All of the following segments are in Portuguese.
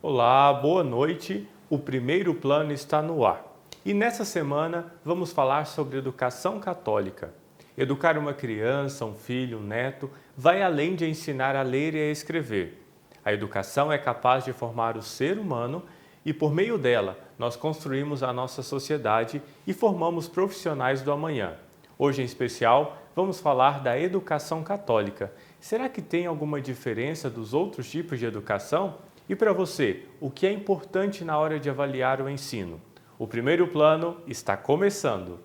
Olá, boa noite. O primeiro plano está no ar. E nessa semana vamos falar sobre educação católica. Educar uma criança, um filho, um neto, vai além de ensinar a ler e a escrever. A educação é capaz de formar o ser humano e, por meio dela, nós construímos a nossa sociedade e formamos profissionais do amanhã. Hoje, em especial, vamos falar da educação católica. Será que tem alguma diferença dos outros tipos de educação? E para você, o que é importante na hora de avaliar o ensino? O primeiro plano está começando.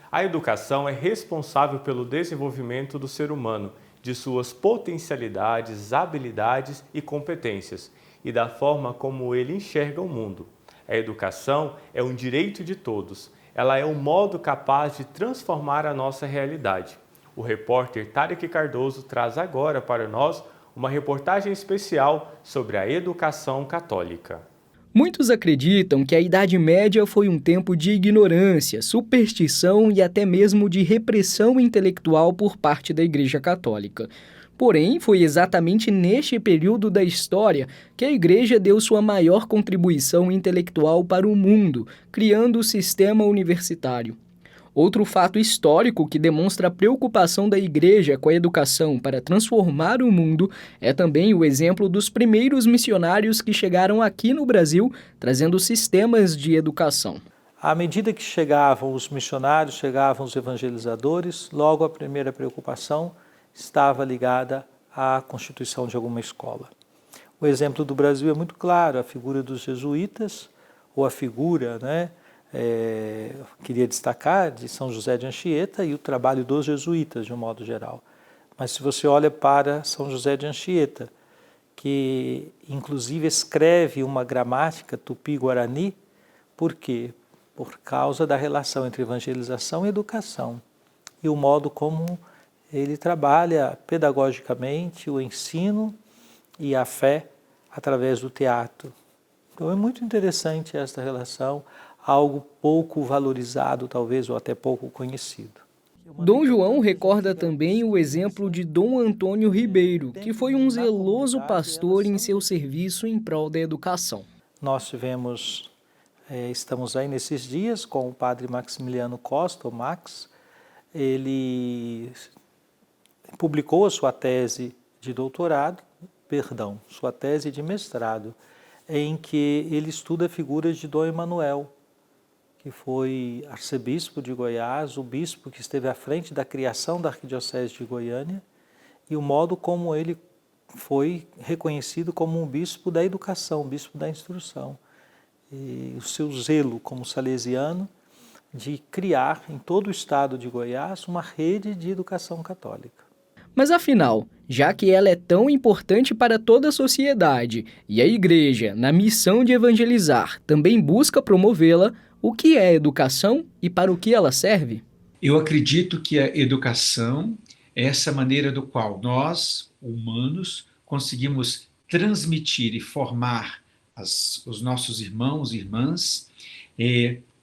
A educação é responsável pelo desenvolvimento do ser humano, de suas potencialidades, habilidades e competências, e da forma como ele enxerga o mundo. A educação é um direito de todos. Ela é um modo capaz de transformar a nossa realidade. O repórter Tarek Cardoso traz agora para nós uma reportagem especial sobre a educação católica. Muitos acreditam que a Idade Média foi um tempo de ignorância, superstição e até mesmo de repressão intelectual por parte da Igreja Católica. Porém, foi exatamente neste período da história que a Igreja deu sua maior contribuição intelectual para o mundo, criando o sistema universitário. Outro fato histórico que demonstra a preocupação da Igreja com a educação para transformar o mundo é também o exemplo dos primeiros missionários que chegaram aqui no Brasil, trazendo sistemas de educação. À medida que chegavam os missionários, chegavam os evangelizadores, logo a primeira preocupação estava ligada à constituição de alguma escola. O exemplo do Brasil é muito claro, a figura dos jesuítas, ou a figura, queria destacar de São José de Anchieta e o trabalho dos jesuítas de um modo geral. Mas se você olha para São José de Anchieta, que inclusive escreve uma gramática tupi-guarani, por quê? Por causa da relação entre evangelização e educação e o modo como ele trabalha pedagogicamente o ensino e a fé através do teatro. Então é muito interessante esta relação, algo pouco valorizado talvez ou até pouco conhecido. Dom João recorda também o exemplo de Dom Antônio Ribeiro, que foi um zeloso pastor em seu serviço em prol da educação. Nós estamos aí nesses dias com o padre Maximiliano Costa, o Max. Ele publicou a sua tese de sua tese de mestrado, em que ele estuda figuras de Dom Emanuel, que foi arcebispo de Goiás, o bispo que esteve à frente da criação da Arquidiocese de Goiânia, e o modo como ele foi reconhecido como um bispo da educação, um bispo da instrução. E o seu zelo como salesiano de criar em todo o estado de Goiás uma rede de educação católica. Mas afinal, já que ela é tão importante para toda a sociedade e a Igreja, na missão de evangelizar, também busca promovê-la, o que é educação e para o que ela serve? Eu acredito que a educação é essa maneira do qual nós, humanos, conseguimos transmitir e formar os nossos irmãos e irmãs,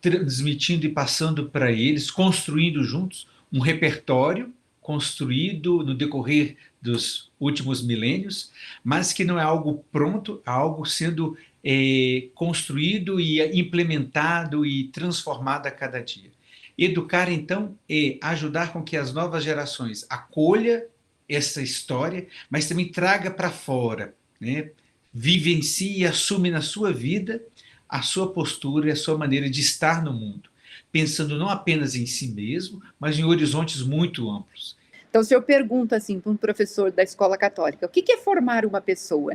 transmitindo e passando para eles, construindo juntos um repertório construído no decorrer dos últimos milênios, mas que não é algo pronto, é algo sendo construído e implementado e transformado a cada dia. Educar, então, é ajudar com que as novas gerações acolham essa história, mas também traga para fora, vivencie e assume na sua vida a sua postura e a sua maneira de estar no mundo, pensando não apenas em si mesmo, mas em horizontes muito amplos. Então, se eu pergunto assim para um professor da escola católica, o que é formar uma pessoa,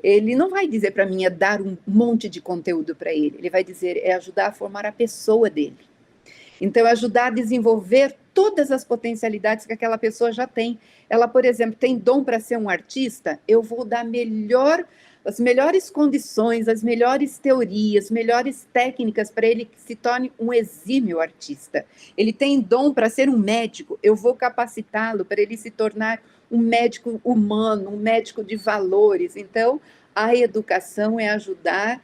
Ele não vai dizer para mim dar um monte de conteúdo para ele, ele vai dizer é ajudar a formar a pessoa dele. Então, ajudar a desenvolver todas as potencialidades que aquela pessoa já tem. Ela, por exemplo, tem dom para ser um artista, eu vou dar melhor as melhores condições, as melhores teorias, melhores técnicas para ele que se torne um exímio artista. Ele tem dom para ser um médico, eu vou capacitá-lo para ele se tornar um médico humano, um médico de valores. Então, a educação é ajudar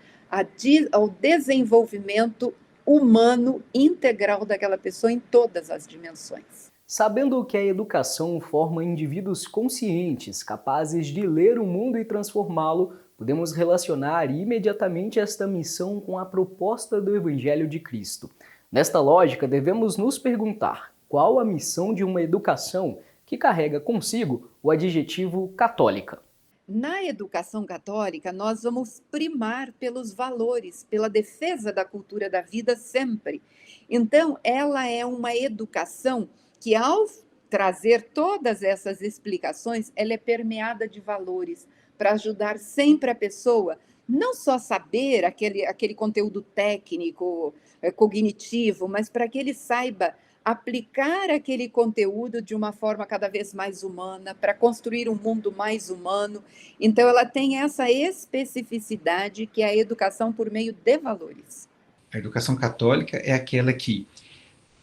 ao desenvolvimento humano integral daquela pessoa em todas as dimensões. Sabendo que a educação forma indivíduos conscientes, capazes de ler o mundo e transformá-lo, podemos relacionar imediatamente esta missão com a proposta do Evangelho de Cristo. Nesta lógica, devemos nos perguntar qual a missão de uma educação que carrega consigo o adjetivo católica. Na educação católica, nós vamos primar pelos valores, pela defesa da cultura da vida sempre. Então, ela é uma educação que, ao trazer todas essas explicações, ela é permeada de valores, para ajudar sempre a pessoa, não só saber aquele conteúdo técnico, cognitivo, mas para que ele saiba aplicar aquele conteúdo de uma forma cada vez mais humana, para construir um mundo mais humano. Então, ela tem essa especificidade que é a educação por meio de valores. A educação católica é aquela que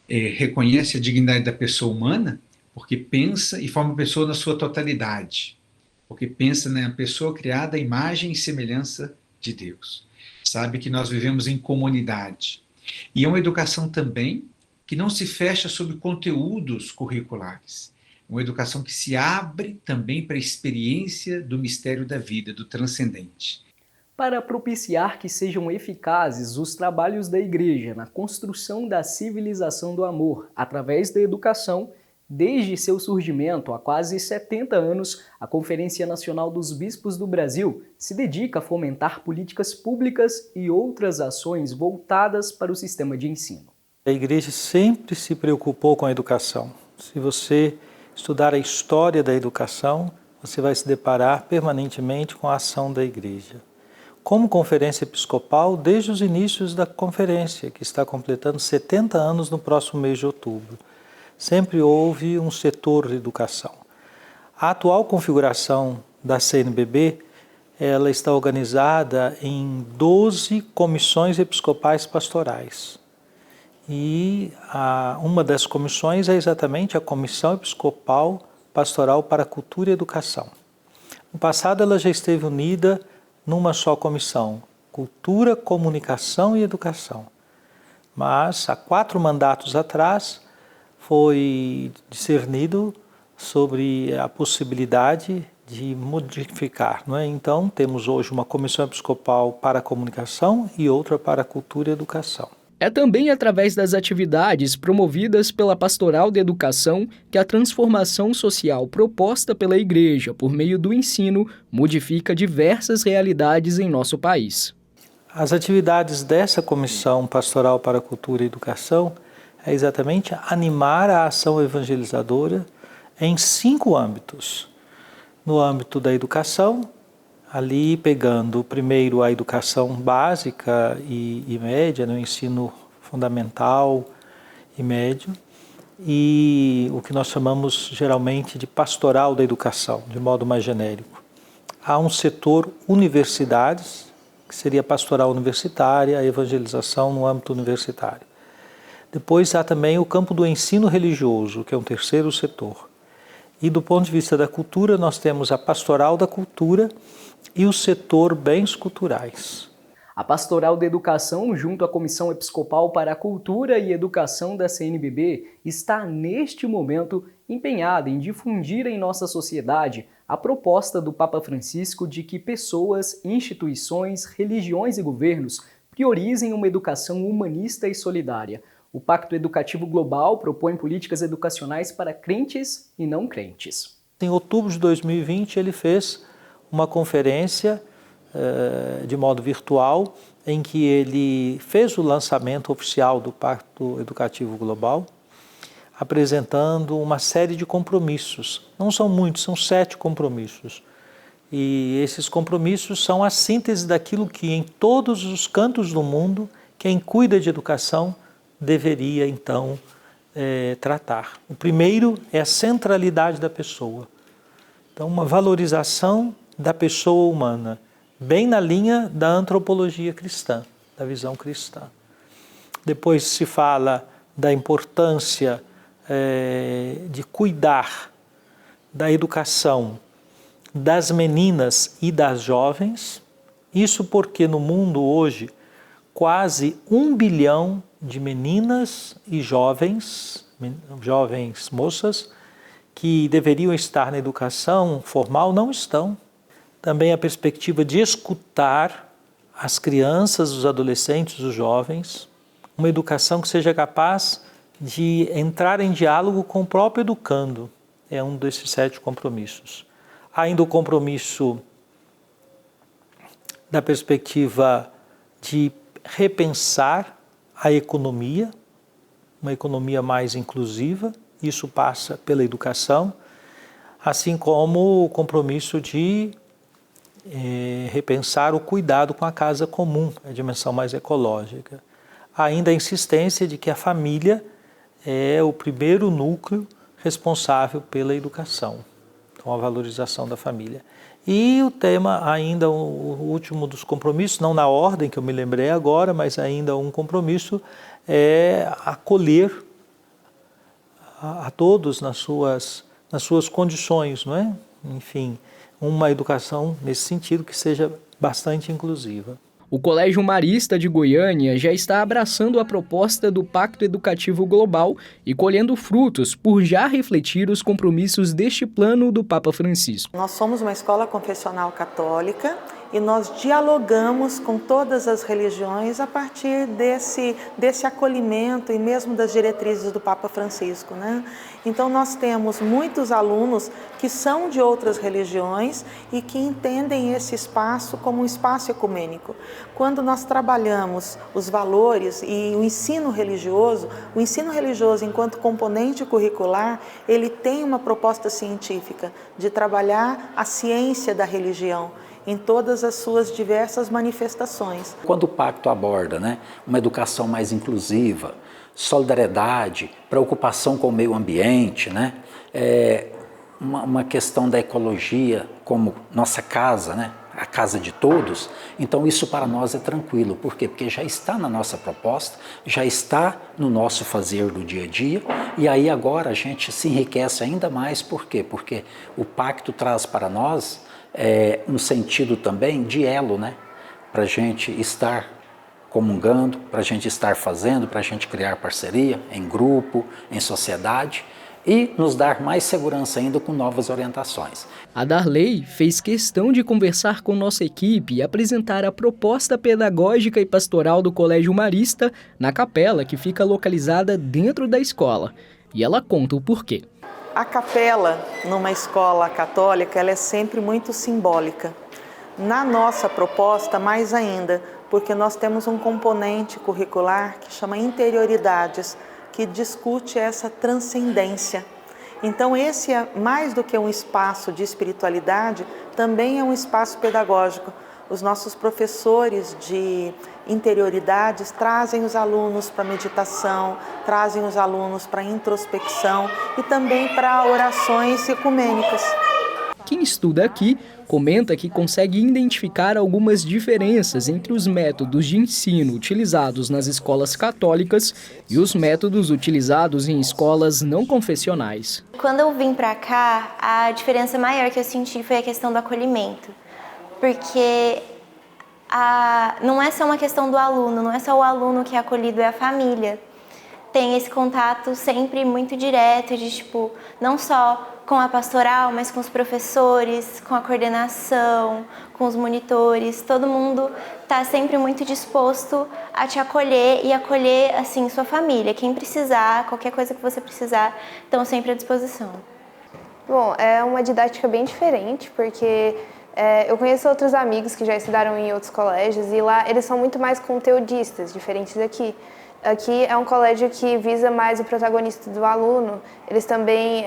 reconhece a dignidade da pessoa humana, porque pensa e forma a pessoa na sua totalidade, porque pensa na pessoa criada à imagem e semelhança de Deus. Sabe que nós vivemos em comunidade. E é uma educação também que não se fecha sobre conteúdos curriculares. Uma educação que se abre também para a experiência do mistério da vida, do transcendente. Para propiciar que sejam eficazes os trabalhos da Igreja na construção da civilização do amor através da educação, desde seu surgimento há quase 70 anos, a Conferência Nacional dos Bispos do Brasil se dedica a fomentar políticas públicas e outras ações voltadas para o sistema de ensino. A Igreja sempre se preocupou com a educação. Se você estudar a história da educação, você vai se deparar permanentemente com a ação da Igreja. Como Conferência Episcopal, desde os inícios da conferência, que está completando 70 anos no próximo mês de outubro, sempre houve um setor de educação. A atual configuração da CNBB, ela está organizada em 12 comissões episcopais pastorais. E uma das comissões é exatamente a Comissão Episcopal Pastoral para a Cultura e Educação. No passado ela já esteve unida numa só comissão, Cultura, Comunicação e Educação. Mas há 4 mandatos atrás foi discernido sobre a possibilidade de modificar, não é? Então temos hoje uma Comissão Episcopal para a Comunicação e outra para a Cultura e Educação. É também através das atividades promovidas pela Pastoral de Educação que a transformação social proposta pela Igreja por meio do ensino modifica diversas realidades em nosso país. As atividades dessa Comissão Pastoral para a Cultura e Educação é exatamente animar a ação evangelizadora em 5 âmbitos. No âmbito da educação, ali pegando primeiro a educação básica e média, no ensino fundamental e médio, e o que nós chamamos geralmente de pastoral da educação, de modo mais genérico. Há um setor universidades, que seria a pastoral universitária, a evangelização no âmbito universitário. Depois há também o campo do ensino religioso, que é um terceiro setor. E do ponto de vista da cultura, nós temos a pastoral da cultura e o setor bens culturais. A Pastoral da Educação, junto à Comissão Episcopal para a Cultura e Educação da CNBB, está neste momento empenhada em difundir em nossa sociedade a proposta do Papa Francisco de que pessoas, instituições, religiões e governos priorizem uma educação humanista e solidária. O Pacto Educativo Global propõe políticas educacionais para crentes e não crentes. Em outubro de 2020, ele fez uma conferência de modo virtual, em que ele fez o lançamento oficial do Pacto Educativo Global, apresentando uma série de compromissos. Não são muitos, são 7 compromissos. E esses compromissos são a síntese daquilo que em todos os cantos do mundo, quem cuida de educação deveria então tratar. O primeiro é a centralidade da pessoa. Então, uma valorização da pessoa humana, bem na linha da antropologia cristã, da visão cristã. Depois se fala da importância de cuidar da educação das meninas e das jovens. Isso porque no mundo hoje, quase 1 bilhão de meninas e jovens moças, que deveriam estar na educação formal, não estão. Também a perspectiva de escutar as crianças, os adolescentes, os jovens, uma educação que seja capaz de entrar em diálogo com o próprio educando, é um desses 7 compromissos. Ainda o compromisso da perspectiva de repensar a economia, uma economia mais inclusiva, isso passa pela educação, assim como o compromisso de repensar o cuidado com a casa comum, a dimensão mais ecológica. Ainda a insistência de que a família é o primeiro núcleo responsável pela educação, então a valorização da família. E o tema, ainda o último dos compromissos, não na ordem que eu me lembrei agora, mas ainda um compromisso, é acolher a todos nas suas condições, não é? Enfim, uma educação nesse sentido que seja bastante inclusiva. O Colégio Marista de Goiânia já está abraçando a proposta do Pacto Educativo Global e colhendo frutos por já refletir os compromissos deste plano do Papa Francisco. Nós somos uma escola confessional católica e nós dialogamos com todas as religiões a partir desse acolhimento e mesmo das diretrizes do Papa Francisco, né? Então nós temos muitos alunos que são de outras religiões e que entendem esse espaço como um espaço ecumênico. Quando nós trabalhamos os valores e o ensino religioso enquanto componente curricular, ele tem uma proposta científica de trabalhar a ciência da religião em todas as suas diversas manifestações. Quando o pacto aborda, né, uma educação mais inclusiva, solidariedade, preocupação com o meio ambiente, né, uma questão da ecologia como nossa casa, né, a casa de todos, então isso para nós é tranquilo. Por quê? Porque já está na nossa proposta, já está no nosso fazer do dia a dia, e aí agora a gente se enriquece ainda mais. Por quê? Porque o pacto traz para nós um sentido também de elo, né? Para a gente estar comungando, para a gente estar fazendo, para a gente criar parceria em grupo, em sociedade e nos dar mais segurança ainda com novas orientações. A Darley fez questão de conversar com nossa equipe e apresentar a proposta pedagógica e pastoral do Colégio Marista na capela que fica localizada dentro da escola. E ela conta o porquê. A capela, numa escola católica, ela é sempre muito simbólica. Na nossa proposta, mais ainda, porque nós temos um componente curricular que chama interioridades, que discute essa transcendência. Então, esse é mais do que um espaço de espiritualidade, também é um espaço pedagógico. Os nossos professores de interioridades trazem os alunos para meditação, trazem os alunos para introspecção e também para orações ecumênicas. Quem estuda aqui comenta que consegue identificar algumas diferenças entre os métodos de ensino utilizados nas escolas católicas e os métodos utilizados em escolas não confessionais. Quando eu vim para cá, a diferença maior que eu senti foi a questão do acolhimento. Porque não é só uma questão do aluno, não é só o aluno que é acolhido, é a família. Tem esse contato sempre muito direto, de não só com a pastoral, mas com os professores, com a coordenação, com os monitores. Todo mundo está sempre muito disposto a te acolher e acolher, assim, sua família. Quem precisar, qualquer coisa que você precisar, estão sempre à disposição. Bom, é uma didática bem diferente, porque eu conheço outros amigos que já estudaram em outros colégios e lá eles são muito mais conteudistas, diferentes daqui. Aqui é um colégio que visa mais o protagonista do aluno. Eles também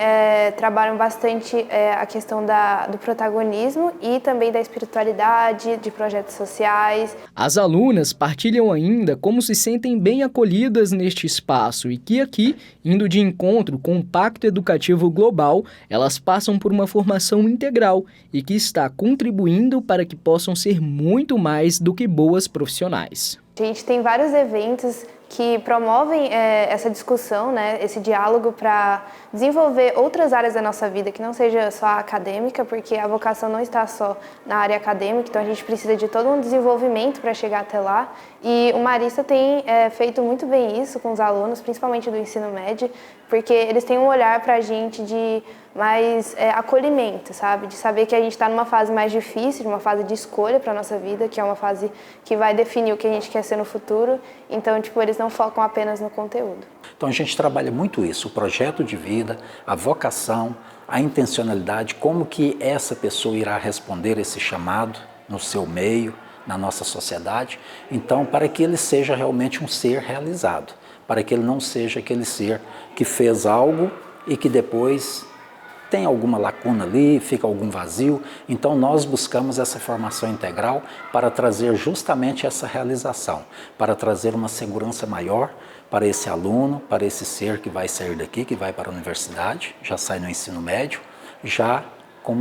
trabalham bastante a questão do protagonismo e também da espiritualidade, de projetos sociais. As alunas partilham ainda como se sentem bem acolhidas neste espaço e que aqui, indo de encontro com o Pacto Educativo Global, elas passam por uma formação integral e que está contribuindo para que possam ser muito mais do que boas profissionais. A gente tem vários eventos que promovem essa discussão, né, esse diálogo para desenvolver outras áreas da nossa vida, que não seja só a acadêmica, porque a vocação não está só na área acadêmica, então a gente precisa de todo um desenvolvimento para chegar até lá. E o Marista tem feito muito bem isso com os alunos, principalmente do ensino médio, porque eles têm um olhar para a gente de mais acolhimento, sabe? De saber que a gente está numa fase mais difícil, uma fase de escolha para a nossa vida, que é uma fase que vai definir o que a gente quer ser no futuro. Então, eles não focam apenas no conteúdo. Então a gente trabalha muito isso, o projeto de vida, a vocação, a intencionalidade, como que essa pessoa irá responder esse chamado no seu meio, na nossa sociedade. Então, para que ele seja realmente um ser realizado, para que ele não seja aquele ser que fez algo e que depois tem alguma lacuna ali, fica algum vazio. Então nós buscamos essa formação integral para trazer justamente essa realização, para trazer uma segurança maior para esse aluno, para esse ser que vai sair daqui, que vai para a universidade, já sai no ensino médio, já com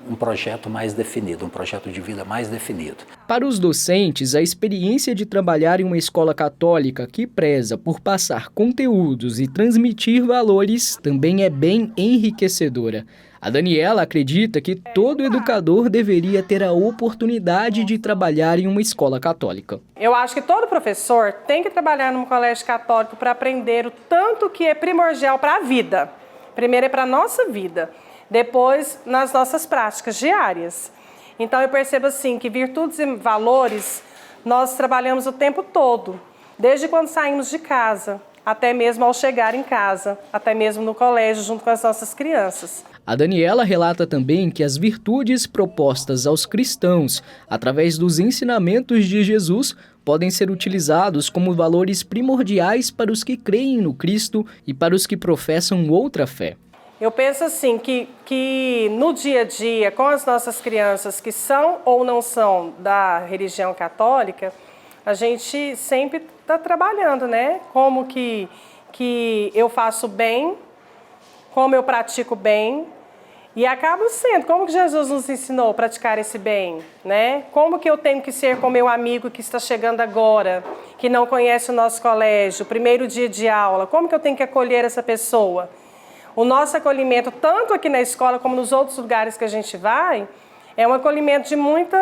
um projeto mais definido, um projeto de vida mais definido. Para os docentes, a experiência de trabalhar em uma escola católica que preza por passar conteúdos e transmitir valores também é bem enriquecedora. A Daniela acredita que todo educador deveria ter a oportunidade de trabalhar em uma escola católica. Eu acho que todo professor tem que trabalhar num colégio católico para aprender o tanto que é primordial para a vida. Primeiro é para a nossa vida. Depois, nas nossas práticas diárias. Então, eu percebo assim que virtudes e valores nós trabalhamos o tempo todo, desde quando saímos de casa, até mesmo ao chegar em casa, até mesmo no colégio, junto com as nossas crianças. A Daniela relata também que as virtudes propostas aos cristãos, através dos ensinamentos de Jesus, podem ser utilizados como valores primordiais para os que creem no Cristo e para os que professam outra fé. Eu penso assim, que no dia a dia, com as nossas crianças que são ou não são da religião católica, a gente sempre está trabalhando, né? Como que eu faço bem, como eu pratico bem, e acabo sendo, como que Jesus nos ensinou a praticar esse bem, né? Como que eu tenho que ser com meu amigo que está chegando agora, que não conhece o nosso colégio, o primeiro dia de aula, como que eu tenho que acolher essa pessoa? O nosso acolhimento, tanto aqui na escola como nos outros lugares que a gente vai, é um acolhimento de muito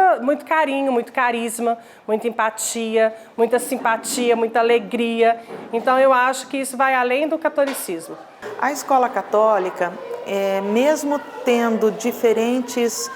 carinho, muito carisma, muita empatia, muita simpatia, muita alegria. Então, eu acho que isso vai além do catolicismo. A escola católica, mesmo tendo diferentes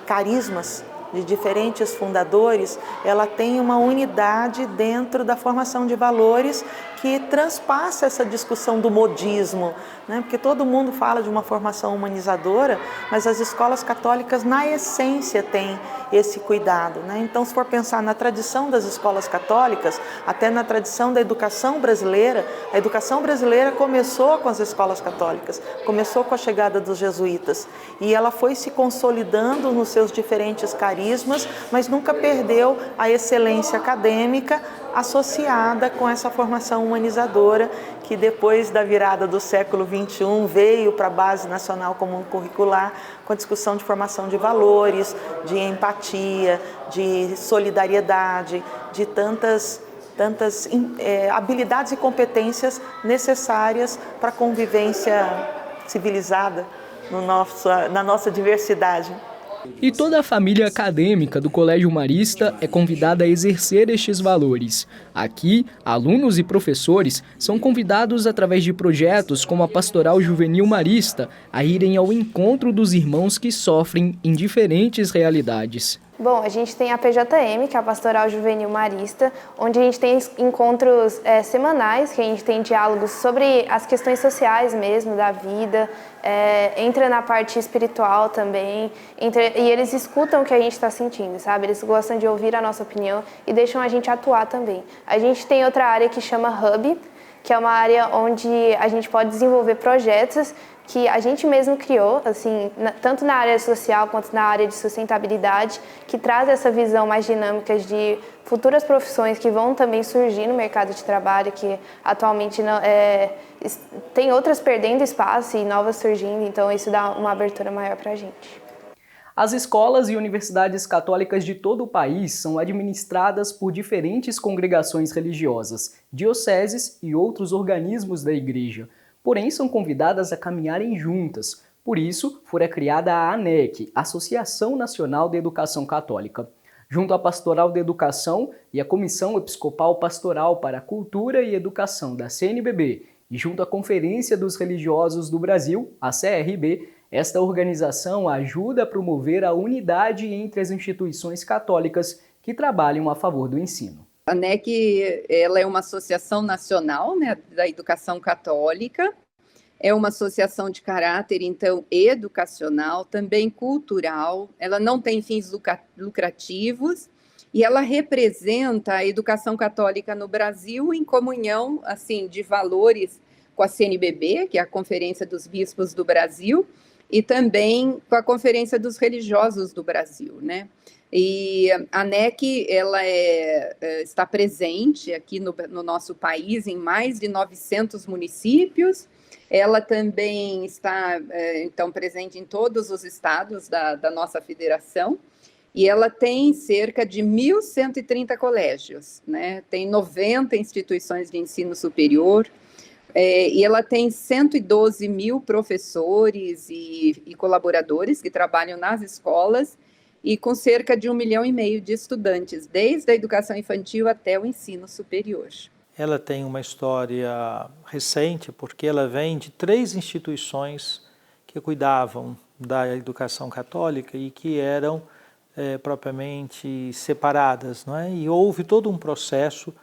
carismas, de diferentes fundadores, ela tem uma unidade dentro da formação de valores que transpassa essa discussão do modismo, né? Porque todo mundo fala de uma formação humanizadora, mas as escolas católicas, na essência, têm esse cuidado, né? Então, se for pensar na tradição das escolas católicas, até na tradição da educação brasileira, a educação brasileira começou com as escolas católicas, começou com a chegada dos jesuítas, e ela foi se consolidando nos seus diferentes carismas, mas nunca perdeu a excelência acadêmica associada com essa formação humanizadora que depois da virada do século XXI veio para a Base Nacional Comum Curricular com a discussão de formação de valores, de empatia, de solidariedade, de tantas habilidades e competências necessárias para a convivência civilizada na nossa diversidade. E toda a família acadêmica do Colégio Marista é convidada a exercer estes valores. Aqui, alunos e professores são convidados através de projetos como a Pastoral Juvenil Marista a irem ao encontro dos irmãos que sofrem em diferentes realidades. Bom, a gente tem a PJM, que é a Pastoral Juvenil Marista, onde a gente tem encontros semanais, que a gente tem diálogos sobre as questões sociais mesmo, da vida, entra na parte espiritual também, e eles escutam o que a gente está sentindo, sabe? Eles gostam de ouvir a nossa opinião e deixam a gente atuar também. A gente tem outra área que chama Hub, que é uma área onde a gente pode desenvolver projetos que a gente mesmo criou, assim, tanto na área social quanto na área de sustentabilidade, que traz essa visão mais dinâmica de futuras profissões que vão também surgir no mercado de trabalho, que atualmente não, tem outras perdendo espaço e novas surgindo, então isso dá uma abertura maior para a gente. As escolas e universidades católicas de todo o país são administradas por diferentes congregações religiosas, dioceses e outros organismos da Igreja. Porém, são convidadas a caminharem juntas. Por isso, fora criada a ANEC, Associação Nacional de Educação Católica. Junto à Pastoral de Educação e à Comissão Episcopal Pastoral para a Cultura e Educação da CNBB, e junto à Conferência dos Religiosos do Brasil, a CRB, esta organização ajuda a promover a unidade entre as instituições católicas que trabalham a favor do ensino. A ANEC, ela é uma associação nacional, né, da educação católica, é uma associação de caráter, então, educacional, também cultural, ela não tem fins lucrativos e ela representa a educação católica no Brasil em comunhão, assim, de valores com a CNBB, que é a Conferência dos Bispos do Brasil, e também com a Conferência dos Religiosos do Brasil, né? E a ANEC, ela está presente aqui no nosso país em mais de 900 municípios, ela também está, então, presente em todos os estados da nossa federação, e ela tem cerca de 1.130 colégios, né? Tem 90 instituições de ensino superior, e ela tem 112 mil professores e colaboradores que trabalham nas escolas, e com cerca de 1,5 milhão de estudantes, desde a educação infantil até o ensino superior. Ela tem uma história recente, porque ela vem de 3 instituições que cuidavam da educação católica e que eram propriamente separadas, não é? E houve todo um processo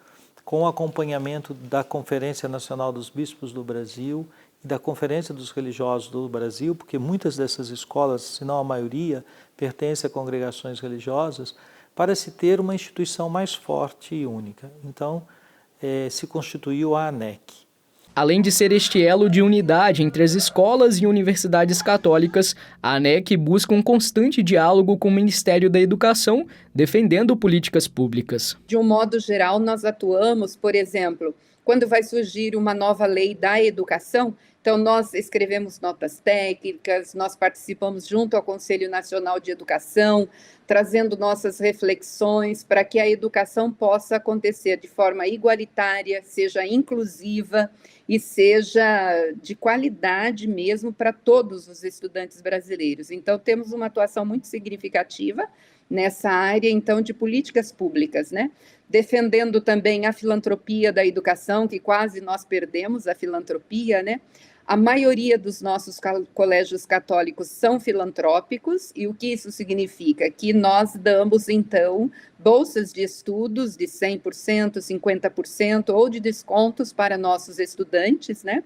com o acompanhamento da Conferência Nacional dos Bispos do Brasil e da Conferência dos Religiosos do Brasil, porque muitas dessas escolas, se não a maioria, pertencem a congregações religiosas, para se ter uma instituição mais forte e única. Então, se constituiu a ANEC. Além de ser este elo de unidade entre as escolas e universidades católicas, a ANEC busca um constante diálogo com o Ministério da Educação, defendendo políticas públicas. De um modo geral, nós atuamos, por exemplo, quando vai surgir uma nova lei da educação, então nós escrevemos notas técnicas, nós participamos junto ao Conselho Nacional de Educação, trazendo nossas reflexões para que a educação possa acontecer de forma igualitária, seja inclusiva e seja de qualidade mesmo para todos os estudantes brasileiros. Então, temos uma atuação muito significativa nessa área, então, de políticas públicas, né? Defendendo também a filantropia da educação, que quase nós perdemos a filantropia, né? A maioria dos nossos colégios católicos são filantrópicos, e o que isso significa? Que nós damos, então, bolsas de estudos de 100%, 50% ou de descontos para nossos estudantes, né?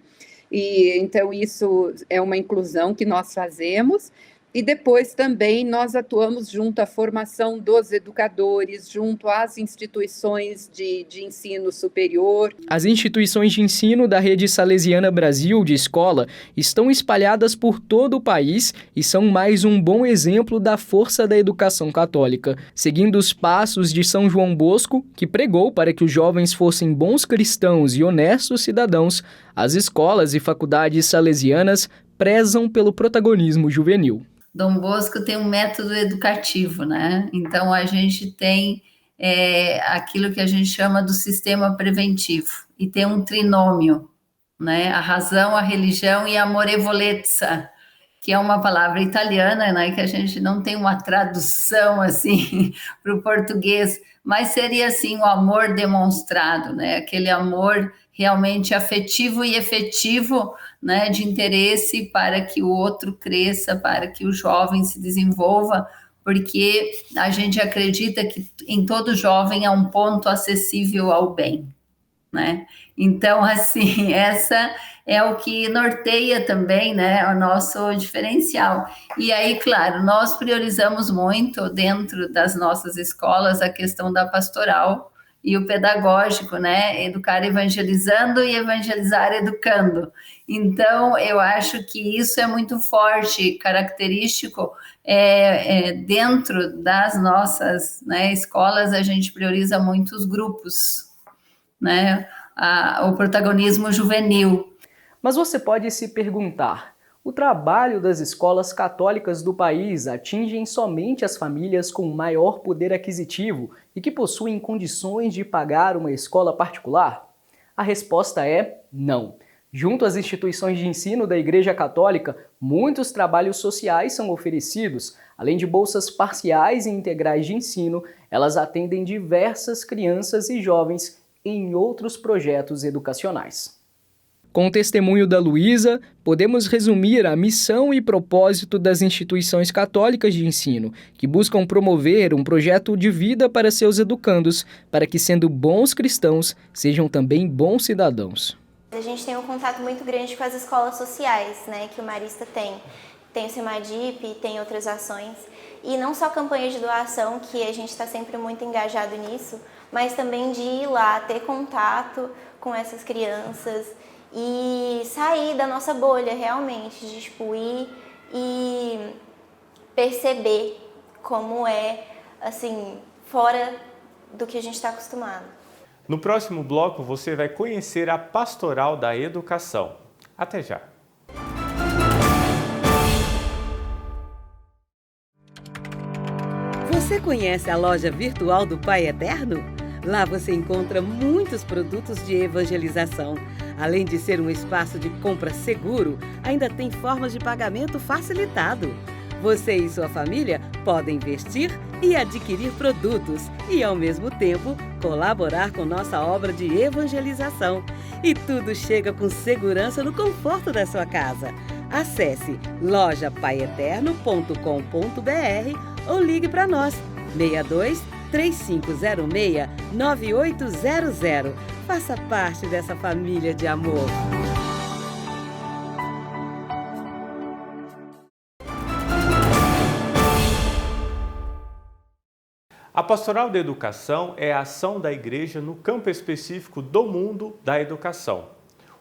E, então, isso é uma inclusão que nós fazemos. E depois também nós atuamos junto à formação dos educadores, junto às instituições de ensino superior. As instituições de ensino da Rede Salesiana Brasil de escola estão espalhadas por todo o país e são mais um bom exemplo da força da educação católica, seguindo os passos de São João Bosco, que pregou para que os jovens fossem bons cristãos e honestos cidadãos. As escolas e faculdades salesianas prezam pelo protagonismo juvenil. Dom Bosco tem um método educativo, né? Então, a gente tem aquilo que a gente chama do sistema preventivo, e tem um trinômio, né? A razão, a religião e a amorevolezza, que é uma palavra italiana, né? Que a gente não tem uma tradução, assim, para o português, mas seria, assim, o amor demonstrado, né? Aquele amor realmente afetivo e efetivo, né, de interesse para que o outro cresça, para que o jovem se desenvolva porque a gente acredita que em todo jovem há um ponto acessível ao bem, né? Então, assim, essa é o que norteia também, né, o nosso diferencial. E aí, claro, nós priorizamos muito dentro das nossas escolas a questão da pastoral e o pedagógico, né, educar evangelizando e evangelizar educando. Então, eu acho que isso é muito forte, característico, dentro das nossas, né, escolas, a gente prioriza muito os grupos, né, o protagonismo juvenil. Mas você pode se perguntar, o trabalho das escolas católicas do país atingem somente as famílias com maior poder aquisitivo e que possuem condições de pagar uma escola particular? A resposta é não. Junto às instituições de ensino da Igreja Católica, muitos trabalhos sociais são oferecidos. Além de bolsas parciais e integrais de ensino, elas atendem diversas crianças e jovens em outros projetos educacionais. Com o testemunho da Luísa, podemos resumir a missão e propósito das instituições católicas de ensino, que buscam promover um projeto de vida para seus educandos, para que, sendo bons cristãos, sejam também bons cidadãos. A gente tem um contato muito grande com as escolas sociais, né, que o Marista tem. Tem o Semadip, tem outras ações. E não só campanhas de doação, que a gente está sempre muito engajado nisso, mas também de ir lá, ter contato com essas crianças e sair da nossa bolha realmente, de tipo, ir e perceber como é, assim, fora do que a gente está acostumado. No próximo bloco, você vai conhecer a Pastoral da Educação. Até já! Você conhece a loja virtual do Pai Eterno? Lá você encontra muitos produtos de evangelização. Além de ser um espaço de compra seguro, ainda tem formas de pagamento facilitado. Você e sua família podem investir e adquirir produtos e, ao mesmo tempo, colaborar com nossa obra de evangelização. E tudo chega com segurança no conforto da sua casa. Acesse lojapaieternno.com.br ou ligue para nós, 62 3506 9800. Faça parte dessa família de amor. A Pastoral da Educação é a ação da Igreja no campo específico do mundo da educação.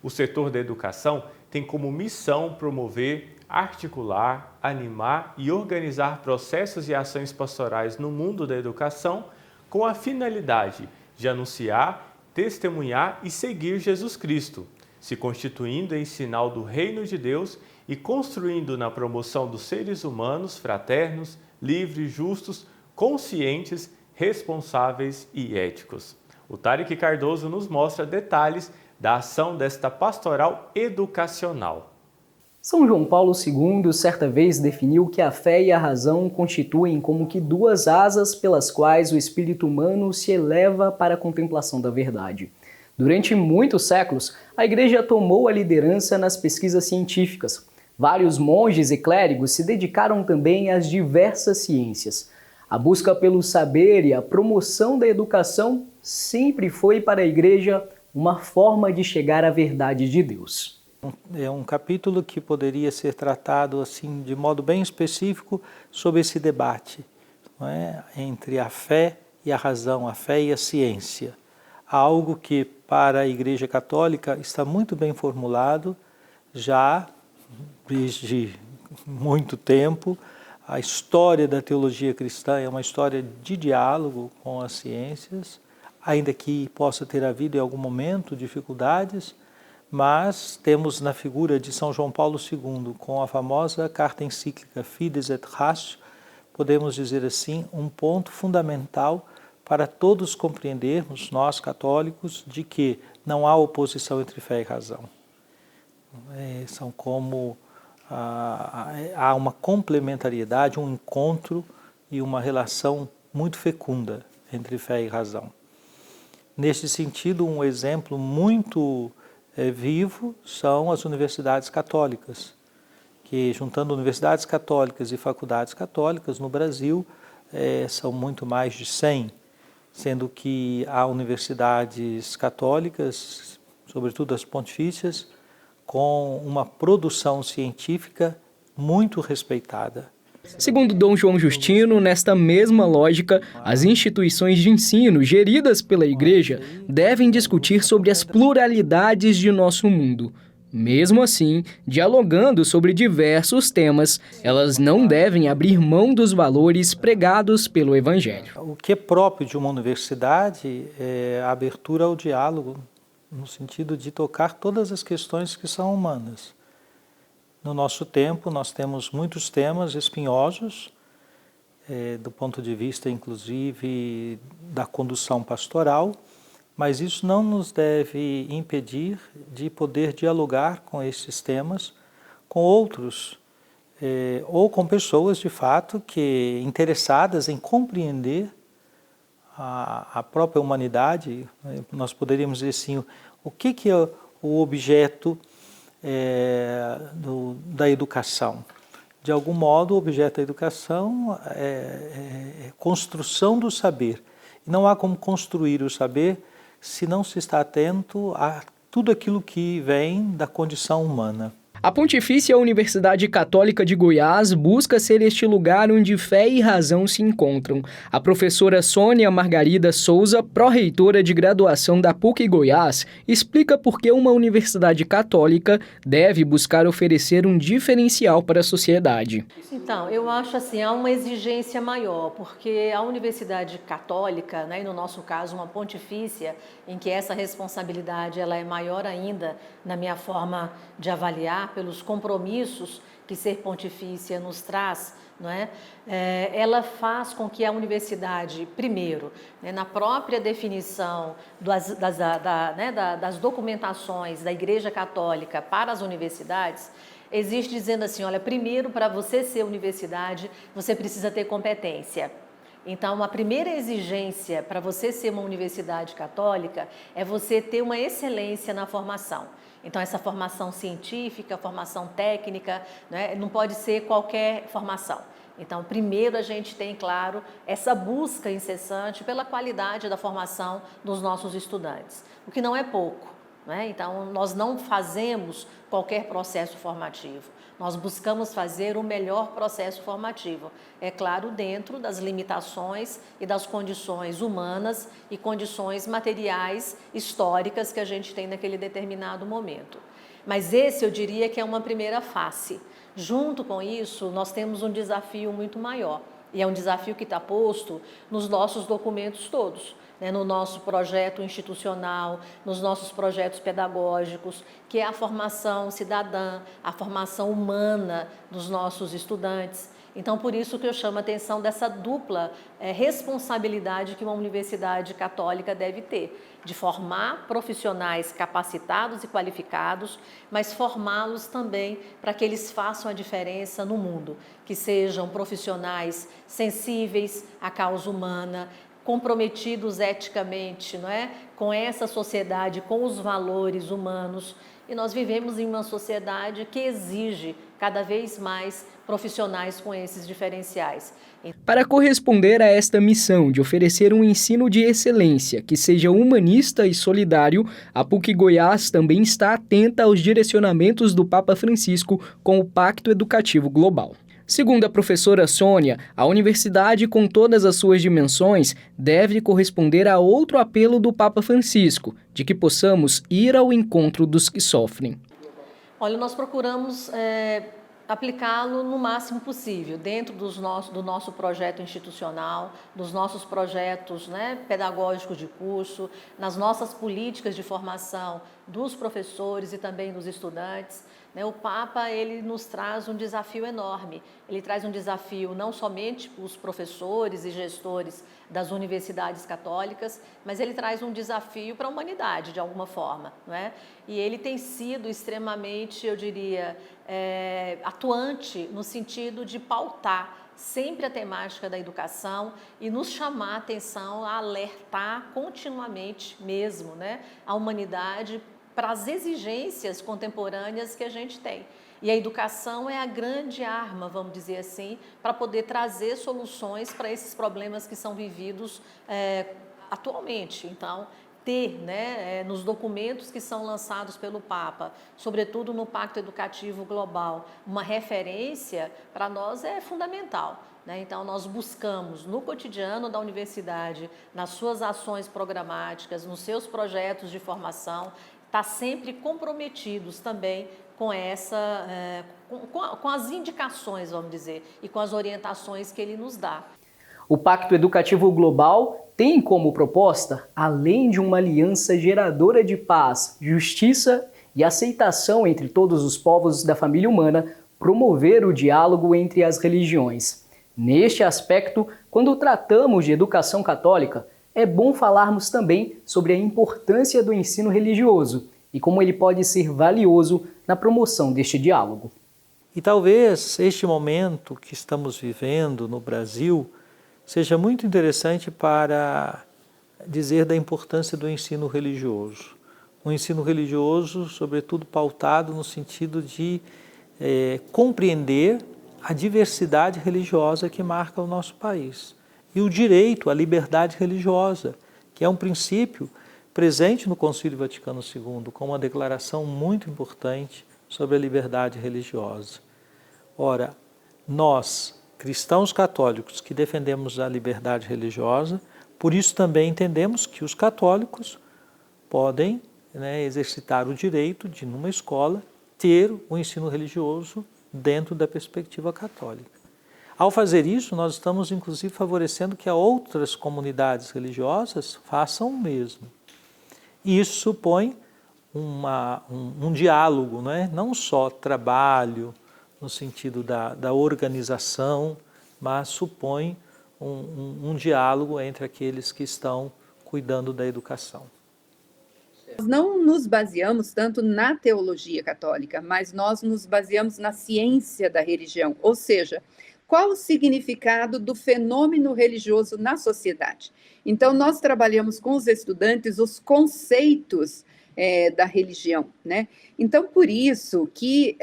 O setor da educação tem como missão promover, articular, animar e organizar processos e ações pastorais no mundo da educação com a finalidade de anunciar, testemunhar e seguir Jesus Cristo, se constituindo em sinal do reino de Deus e construindo na promoção dos seres humanos fraternos, livres, justos, conscientes, responsáveis e éticos. O Tarek Cardoso nos mostra detalhes da ação desta pastoral educacional. São João Paulo II certa vez definiu que a fé e a razão constituem como que duas asas pelas quais o espírito humano se eleva para a contemplação da verdade. Durante muitos séculos, a Igreja tomou a liderança nas pesquisas científicas. Vários monges e clérigos se dedicaram também às diversas ciências. A busca pelo saber e a promoção da educação sempre foi para a Igreja uma forma de chegar à verdade de Deus. É um capítulo que poderia ser tratado assim de modo bem específico sobre esse debate, não é? Entre a fé e a razão, a fé e a ciência. Algo que para a Igreja Católica está muito bem formulado já desde muito tempo. A história da teologia cristã é uma história de diálogo com as ciências, ainda que possa ter havido em algum momento dificuldades, mas temos na figura de São João Paulo II, com a famosa carta encíclica Fides et Ratio, podemos dizer assim, um ponto fundamental para todos compreendermos, nós católicos, de que não há oposição entre fé e razão. São como há uma complementariedade, um encontro e uma relação muito fecunda entre fé e razão. Neste sentido, um exemplo muito vivo são as universidades católicas, que juntando universidades católicas e faculdades católicas no Brasil, são muito mais de 100, sendo que há universidades católicas, sobretudo as pontifícias, com uma produção científica muito respeitada. Segundo Dom João Justino, nesta mesma lógica, as instituições de ensino geridas pela Igreja devem discutir sobre as pluralidades de nosso mundo. Mesmo assim, dialogando sobre diversos temas, elas não devem abrir mão dos valores pregados pelo Evangelho. O que é próprio de uma universidade é a abertura ao diálogo, no sentido de tocar todas as questões que são humanas. No nosso tempo, nós temos muitos temas espinhosos, do ponto de vista, inclusive, da condução pastoral, mas isso não nos deve impedir de poder dialogar com esses temas com outros, ou com pessoas, de fato, que interessadas em compreender a própria humanidade. Nós poderíamos dizer assim, o que é o objeto da educação? De algum modo, o objeto da educação é construção do saber. E não há como construir o saber se não se está atento a tudo aquilo que vem da condição humana. A Pontifícia Universidade Católica de Goiás busca ser este lugar onde fé e razão se encontram. A professora Sônia Margarida Souza, pró-reitora de graduação da PUC Goiás, explica por que uma universidade católica deve buscar oferecer um diferencial para a sociedade. Então, eu acho assim, há uma exigência maior, porque a universidade católica, né, e no nosso caso uma pontifícia, em que essa responsabilidade ela é maior ainda na minha forma de avaliar, pelos compromissos que ser pontifícia nos traz, não é? Ela faz com que a universidade, primeiro, né, na própria definição das documentações da Igreja Católica para as universidades, existe dizendo assim, olha, primeiro, para você ser universidade, você precisa ter competência. Então, a primeira exigência para você ser uma universidade católica é você ter uma excelência na formação. Então, essa formação científica, formação técnica, né, não pode ser qualquer formação. Então, primeiro a gente tem, claro, essa busca incessante pela qualidade da formação dos nossos estudantes, o que não é pouco, né? Então, nós não fazemos qualquer processo formativo, nós buscamos fazer o melhor processo formativo, é claro, dentro das limitações e das condições humanas e condições materiais históricas que a gente tem naquele determinado momento. Mas esse eu diria que é uma primeira face. Junto com isso, nós temos um desafio muito maior, e é um desafio que está posto nos nossos documentos todos, né, no nosso projeto institucional, nos nossos projetos pedagógicos, que é a formação cidadã, a formação humana dos nossos estudantes. Então, por isso que eu chamo a atenção dessa dupla responsabilidade que uma universidade católica deve ter, de formar profissionais capacitados e qualificados, mas formá-los também para que eles façam a diferença no mundo, que sejam profissionais sensíveis à causa humana, comprometidos eticamente, não é? Com essa sociedade, com os valores humanos. E nós vivemos em uma sociedade que exige cada vez mais profissionais com esses diferenciais. Para corresponder a esta missão de oferecer um ensino de excelência que seja humanista e solidário, a PUC Goiás também está atenta aos direcionamentos do Papa Francisco com o Pacto Educativo Global. Segundo a professora Sônia, a universidade, com todas as suas dimensões, deve corresponder a outro apelo do Papa Francisco, de que possamos ir ao encontro dos que sofrem. Olha, nós procuramos aplicá-lo no máximo possível, dentro do nosso projeto institucional, dos nossos projetos, né, pedagógicos de curso, nas nossas políticas de formação dos professores e também dos estudantes. O Papa, ele nos traz um desafio enorme, ele traz um desafio não somente para os professores e gestores das universidades católicas, mas ele traz um desafio para a humanidade, de alguma forma, não é? E ele tem sido extremamente, eu diria, atuante no sentido de pautar sempre a temática da educação e nos chamar a atenção, a alertar continuamente mesmo, né, a humanidade para as exigências contemporâneas que a gente tem. E a educação é a grande arma, vamos dizer assim, para poder trazer soluções para esses problemas que são vividos atualmente. Então, ter, né, nos documentos que são lançados pelo Papa, sobretudo no Pacto Educativo Global, uma referência, para nós é fundamental. Então, nós buscamos, no cotidiano da universidade, nas suas ações programáticas, nos seus projetos de formação, estar sempre comprometidos também com com as indicações, vamos dizer, e com as orientações que ele nos dá. O Pacto Educativo Global tem como proposta, além de uma aliança geradora de paz, justiça e aceitação entre todos os povos da família humana, promover o diálogo entre as religiões. Neste aspecto, quando tratamos de educação católica, é bom falarmos também sobre a importância do ensino religioso e como ele pode ser valioso na promoção deste diálogo. E talvez este momento que estamos vivendo no Brasil seja muito interessante para dizer da importância do ensino religioso. Um ensino religioso, sobretudo, pautado no sentido de compreender a diversidade religiosa que marca o nosso país. E o direito à liberdade religiosa, que é um princípio presente no Concílio Vaticano II, com uma declaração muito importante sobre a liberdade religiosa. Ora, nós, cristãos católicos que defendemos a liberdade religiosa, por isso também entendemos que os católicos podem exercitar o direito de, numa escola, ter o ensino religioso dentro da perspectiva católica. Ao fazer isso, nós estamos inclusive favorecendo que outras comunidades religiosas façam o mesmo. E isso supõe um diálogo, não só trabalho no sentido da organização, mas supõe um diálogo entre aqueles que estão cuidando da educação. Nós não nos baseamos tanto na teologia católica, mas nós nos baseamos na ciência da religião, ou seja, qual o significado do fenômeno religioso na sociedade. Então, nós trabalhamos com os estudantes os conceitos da religião, Então, por isso que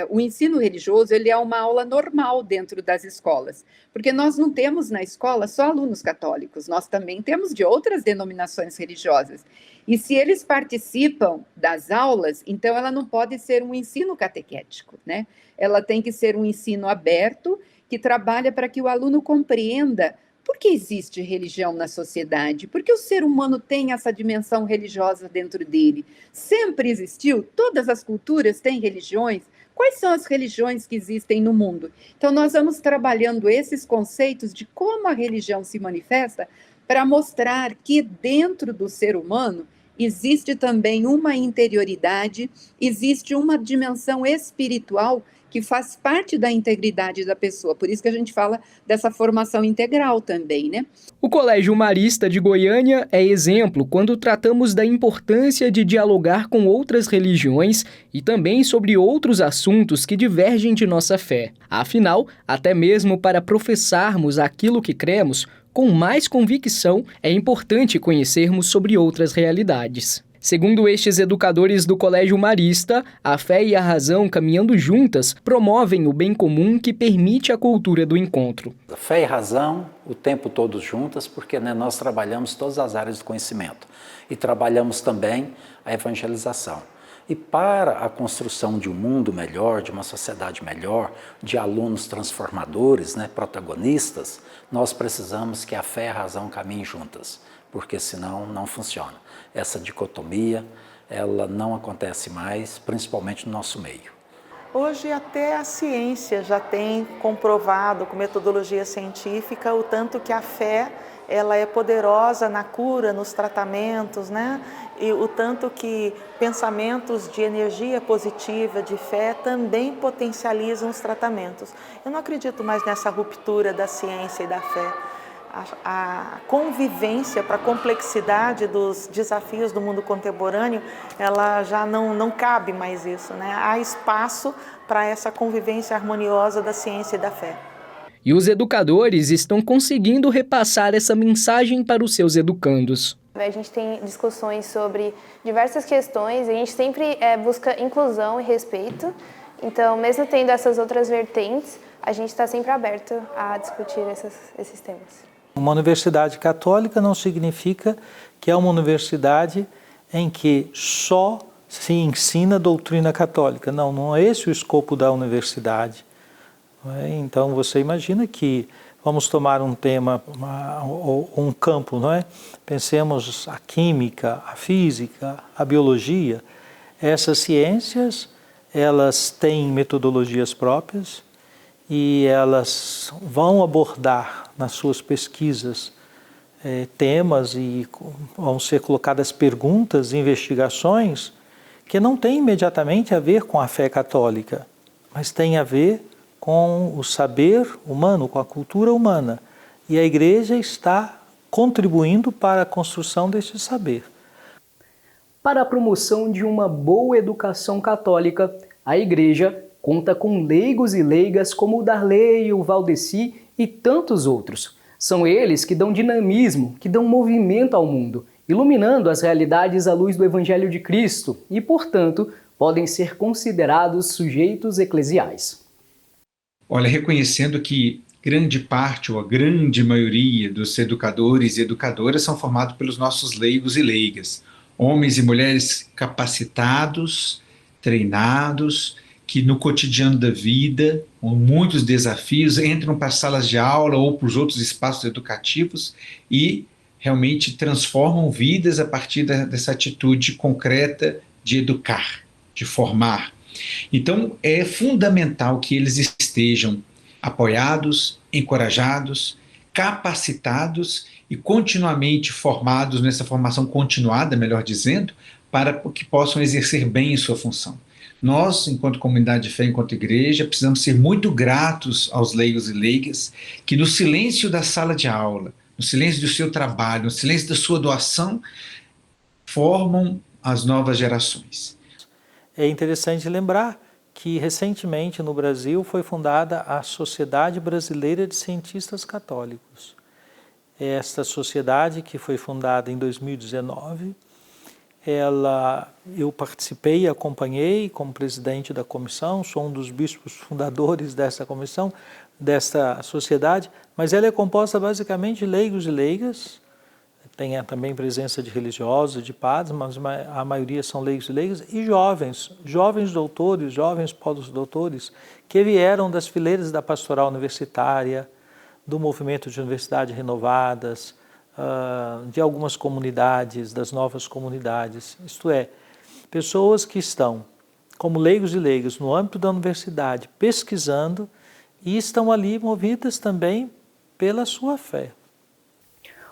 o ensino religioso ele é uma aula normal dentro das escolas, porque nós não temos na escola só alunos católicos, nós também temos de outras denominações religiosas. E se eles participam das aulas, então ela não pode ser um ensino catequético, Ela tem que ser um ensino aberto, que trabalha para que o aluno compreenda por que existe religião na sociedade, por que o ser humano tem essa dimensão religiosa dentro dele. Sempre existiu, todas as culturas têm religiões. Quais são as religiões que existem no mundo? Então, nós vamos trabalhando esses conceitos de como a religião se manifesta para mostrar que dentro do ser humano existe também uma interioridade, existe uma dimensão espiritual que faz parte da integridade da pessoa. Por isso que a gente fala dessa formação integral também, O Colégio Marista de Goiânia é exemplo quando tratamos da importância de dialogar com outras religiões e também sobre outros assuntos que divergem de nossa fé. Afinal, até mesmo para professarmos aquilo que cremos, com mais convicção, é importante conhecermos sobre outras realidades. Segundo estes educadores do Colégio Marista, a fé e a razão caminhando juntas promovem o bem comum que permite a cultura do encontro. A fé e a razão, o tempo todo juntas, porque nós trabalhamos todas as áreas do conhecimento e trabalhamos também a evangelização. E para a construção de um mundo melhor, de uma sociedade melhor, de alunos transformadores, protagonistas, nós precisamos que a fé e a razão caminhem juntas, porque senão não funciona. Essa dicotomia, ela não acontece mais, principalmente no nosso meio. Hoje até a ciência já tem comprovado com metodologia científica o tanto que a fé ela é poderosa na cura, nos tratamentos, E o tanto que pensamentos de energia positiva, de fé, também potencializam os tratamentos. Eu não acredito mais nessa ruptura da ciência e da fé. A convivência para a complexidade dos desafios do mundo contemporâneo, ela já não cabe mais isso, Há espaço para essa convivência harmoniosa da ciência e da fé. E os educadores estão conseguindo repassar essa mensagem para os seus educandos. A gente tem discussões sobre diversas questões, a gente sempre busca inclusão e respeito. Então, mesmo tendo essas outras vertentes, a gente está sempre aberto a discutir esses temas. Uma universidade católica não significa que é uma universidade em que só se ensina doutrina católica. Não, não é esse o escopo da universidade. Então, você imagina que vamos tomar um tema, um campo, não é? Pensemos a química, a física, a biologia. Essas ciências, elas têm metodologias próprias e elas vão abordar nas suas pesquisas temas e vão ser colocadas perguntas, investigações que não têm imediatamente a ver com a fé católica, mas têm a ver com o saber humano, com a cultura humana. E a Igreja está contribuindo para a construção desse saber. Para a promoção de uma boa educação católica, a Igreja conta com leigos e leigas como o Darley, o Valdeci e tantos outros. São eles que dão dinamismo, que dão movimento ao mundo, iluminando as realidades à luz do Evangelho de Cristo e, portanto, podem ser considerados sujeitos eclesiais. Olha, reconhecendo que grande parte ou a grande maioria dos educadores e educadoras são formados pelos nossos leigos e leigas, homens e mulheres capacitados, treinados, que no cotidiano da vida, com muitos desafios, entram para as salas de aula ou para os outros espaços educativos e realmente transformam vidas a partir dessa atitude concreta de educar, de formar. Então, é fundamental que eles estejam apoiados, encorajados, capacitados e continuamente formados nessa formação continuada, melhor dizendo, para que possam exercer bem sua função. Nós, enquanto comunidade de fé, enquanto igreja, precisamos ser muito gratos aos leigos e leigas que no silêncio da sala de aula, no silêncio do seu trabalho, no silêncio da sua doação, formam as novas gerações. É interessante lembrar que recentemente no Brasil foi fundada a Sociedade Brasileira de Cientistas Católicos. Esta sociedade, que foi fundada em 2019, eu participei e acompanhei como presidente da comissão, sou um dos bispos fundadores dessa comissão, desta sociedade, mas ela é composta basicamente de leigos e leigas, tem também presença de religiosos, de padres, mas a maioria são leigos e leigas, e jovens doutores, jovens pós-doutores, que vieram das fileiras da pastoral universitária, do movimento de universidades renovadas, de algumas comunidades, das novas comunidades, isto é, pessoas que estão como leigos e leigas no âmbito da universidade, pesquisando e estão ali movidas também pela sua fé.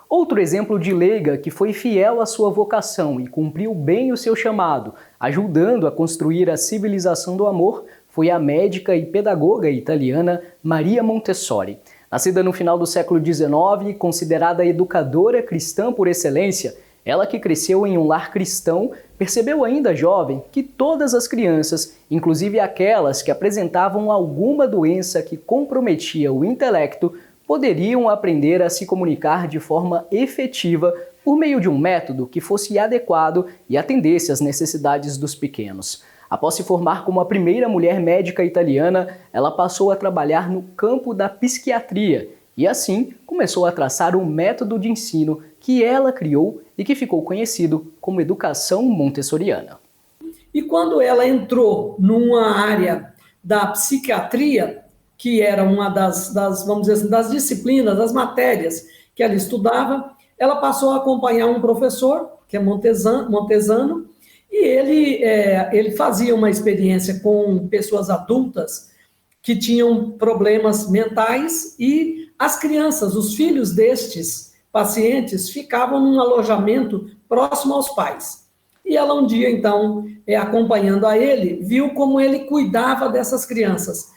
Outro exemplo de leiga que foi fiel à sua vocação e cumpriu bem o seu chamado, ajudando a construir a civilização do amor, foi a médica e pedagoga italiana Maria Montessori. Nascida no final do século XIX e considerada educadora cristã por excelência, ela que cresceu em um lar cristão, percebeu ainda jovem que todas as crianças, inclusive aquelas que apresentavam alguma doença que comprometia o intelecto, poderiam aprender a se comunicar de forma efetiva por meio de um método que fosse adequado e atendesse às necessidades dos pequenos. Após se formar como a primeira mulher médica italiana, ela passou a trabalhar no campo da psiquiatria e assim começou a traçar um método de ensino que ela criou e que ficou conhecido como educação montessoriana. E quando ela entrou numa área da psiquiatria, que era uma vamos dizer assim, das disciplinas, das matérias que ela estudava, ela passou a acompanhar um professor, que é Montesano, e ele fazia uma experiência com pessoas adultas que tinham problemas mentais e as crianças, os filhos destes pacientes, ficavam num alojamento próximo aos pais. E ela um dia, então, acompanhando a ele, viu como ele cuidava dessas crianças,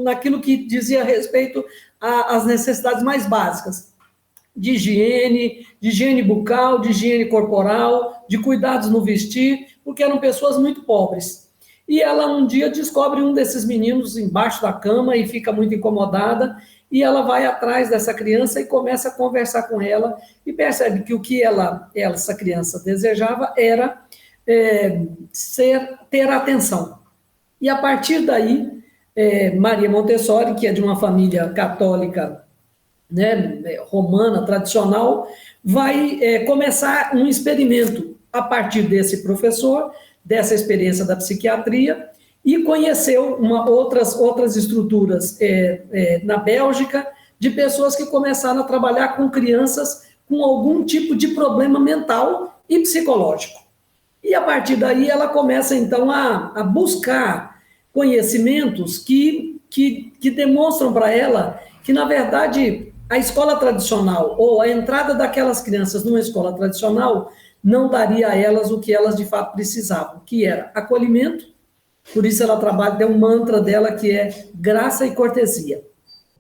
naquilo que dizia respeito às necessidades mais básicas, de higiene bucal, de higiene corporal, de cuidados no vestir, porque eram pessoas muito pobres. E ela um dia descobre um desses meninos embaixo da cama e fica muito incomodada, e ela vai atrás dessa criança e começa a conversar com ela e percebe que o que essa criança desejava era ter atenção. E a partir daí, Maria Montessori, que é de uma família católica, né, romana, tradicional, vai começar um experimento a partir desse professor, dessa experiência da psiquiatria, e conheceu outras estruturas na Bélgica, de pessoas que começaram a trabalhar com crianças com algum tipo de problema mental e psicológico. E a partir daí ela começa então a buscar conhecimentos que demonstram para ela que, na verdade, a escola tradicional ou a entrada daquelas crianças numa escola tradicional não daria a elas o que elas de fato precisavam, que era acolhimento. Por isso ela trabalha, tem um mantra dela que é graça e cortesia.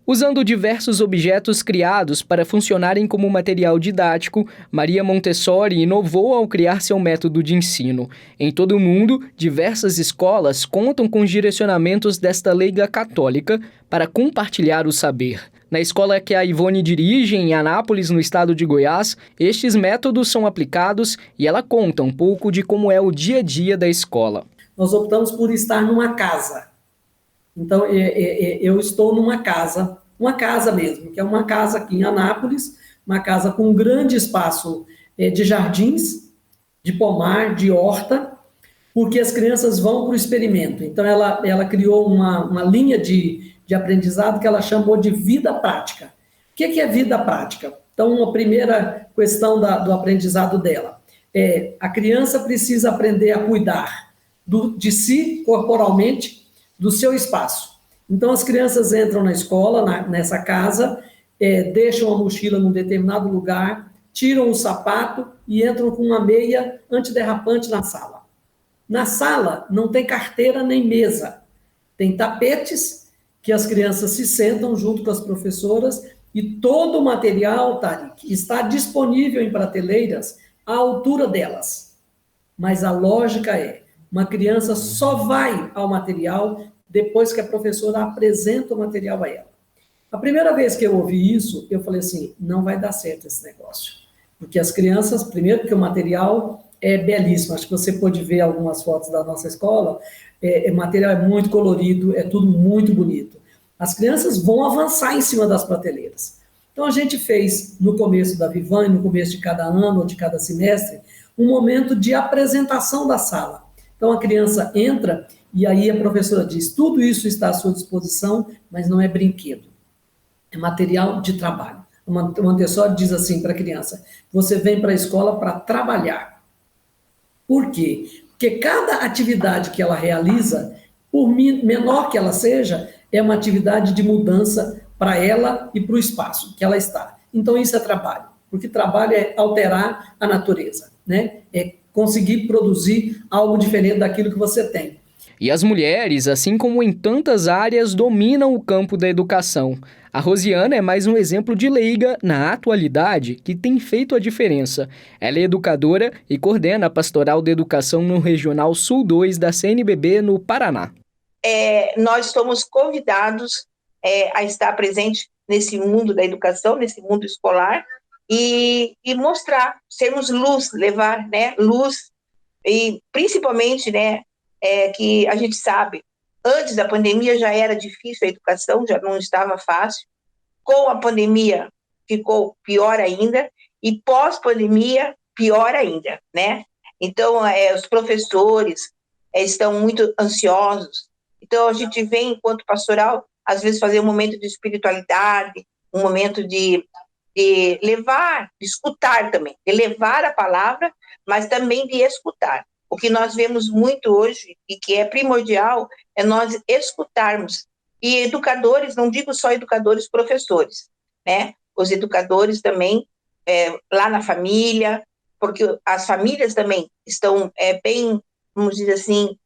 Usando diversos objetos criados para funcionarem como material didático, Maria Montessori inovou ao criar seu método de ensino. Em todo o mundo, diversas escolas contam com os direcionamentos desta leiga católica para compartilhar o saber. Na escola que a Ivone dirige, em Anápolis, no estado de Goiás, estes métodos são aplicados e ela conta um pouco de como é o dia a dia da escola. Nós optamos por estar numa casa. Então, eu estou numa casa mesmo, que é uma casa aqui em Anápolis, uma casa com um grande espaço de jardins, de pomar, de horta, porque as crianças vão para o experimento. Então, ela criou uma linha de aprendizado que ela chamou de vida prática. O que é vida prática? Então, a primeira questão do aprendizado dela é: a criança precisa aprender a cuidar de si corporalmente, do seu espaço. Então, as crianças entram na escola, nessa casa, deixam a mochila num determinado lugar, tiram o sapato e entram com uma meia antiderrapante na sala. Na sala não tem carteira nem mesa, tem tapetes que as crianças se sentam junto com as professoras e todo o material, Tarik, está disponível em prateleiras à altura delas. Mas a lógica é: uma criança só vai ao material depois que a professora apresenta o material a ela. A primeira vez que eu ouvi isso, eu falei assim: não vai dar certo esse negócio. Porque as crianças, primeiro porque o material é belíssimo, acho que você pode ver algumas fotos da nossa escola, o material é muito colorido, é tudo muito bonito. As crianças vão avançar em cima das prateleiras. Então a gente fez, no começo da Vivan, no começo de cada ano ou de cada semestre, um momento de apresentação da sala. Então a criança entra e aí a professora diz: tudo isso está à sua disposição, mas não é brinquedo, é material de trabalho. O Montessori diz assim para a criança: você vem para a escola para trabalhar. Por quê? Porque cada atividade que ela realiza, por menor que ela seja, é uma atividade de mudança para ela e para o espaço que ela está. Então isso é trabalho, porque trabalho é alterar a natureza, né? É conseguir produzir algo diferente daquilo que você tem. E as mulheres, assim como em tantas áreas, dominam o campo da educação. A Rosiana é mais um exemplo de leiga, na atualidade, que tem feito a diferença. Ela é educadora e coordena a Pastoral de Educação no Regional Sul 2 da CNBB, no Paraná. Nós somos convidados a estar presente nesse mundo da educação, nesse mundo escolar, e mostrar, sermos luz, levar, né, luz, e principalmente, né, que a gente sabe, antes da pandemia já era difícil a educação, já não estava fácil. Com a pandemia ficou pior ainda, e pós-pandemia pior ainda, né? Então, os professores estão muito ansiosos. Então, a gente vem, enquanto pastoral, às vezes fazer um momento de espiritualidade, um momento de levar, de escutar também, de levar a palavra, mas também de escutar. O que nós vemos muito hoje, e que é primordial, é nós escutarmos. E educadores, não digo só educadores, professores, né? Os educadores também, lá na família, porque as famílias também estão bem, vamos dizer assim,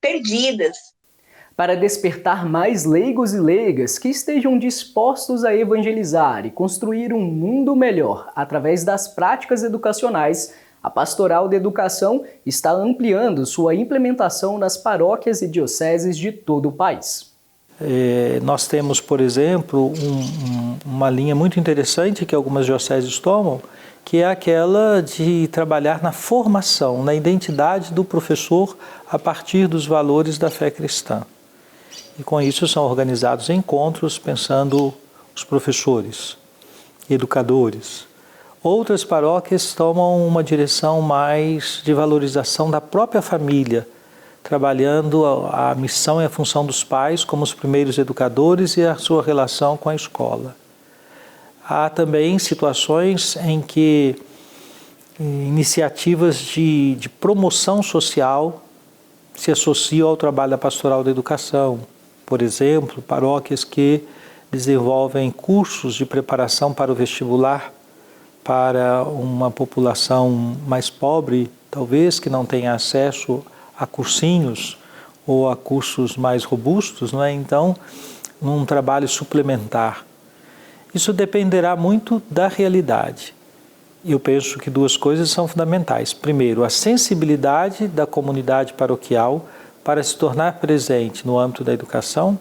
perdidas. Para despertar mais leigos e leigas que estejam dispostos a evangelizar e construir um mundo melhor através das práticas educacionais, a Pastoral de Educação está ampliando sua implementação nas paróquias e dioceses de todo o país. Nós temos, por exemplo, uma linha muito interessante que algumas dioceses tomam, que é aquela de trabalhar na formação, na identidade do professor a partir dos valores da fé cristã. E com isso são organizados encontros pensando os professores, educadores. Outras paróquias tomam uma direção mais de valorização da própria família, trabalhando a missão e a função dos pais como os primeiros educadores e a sua relação com a escola. Há também situações em que iniciativas de promoção social se associam ao trabalho da pastoral da educação. Por exemplo, paróquias que desenvolvem cursos de preparação para o vestibular para uma população mais pobre, talvez, que não tenha acesso a cursinhos ou a cursos mais robustos, não é? Então, um trabalho suplementar. Isso dependerá muito da realidade. Eu penso que duas coisas são fundamentais. Primeiro, a sensibilidade da comunidade paroquial para se tornar presente no âmbito da educação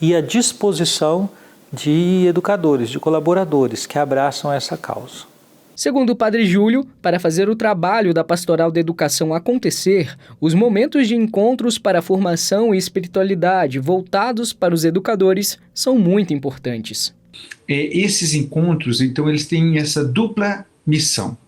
e a disposição de educadores, de colaboradores que abraçam essa causa. Segundo o Padre Júlio, para fazer o trabalho da Pastoral da Educação acontecer, os momentos de encontros para formação e espiritualidade voltados para os educadores são muito importantes. Esses encontros, então, eles têm essa dupla missão: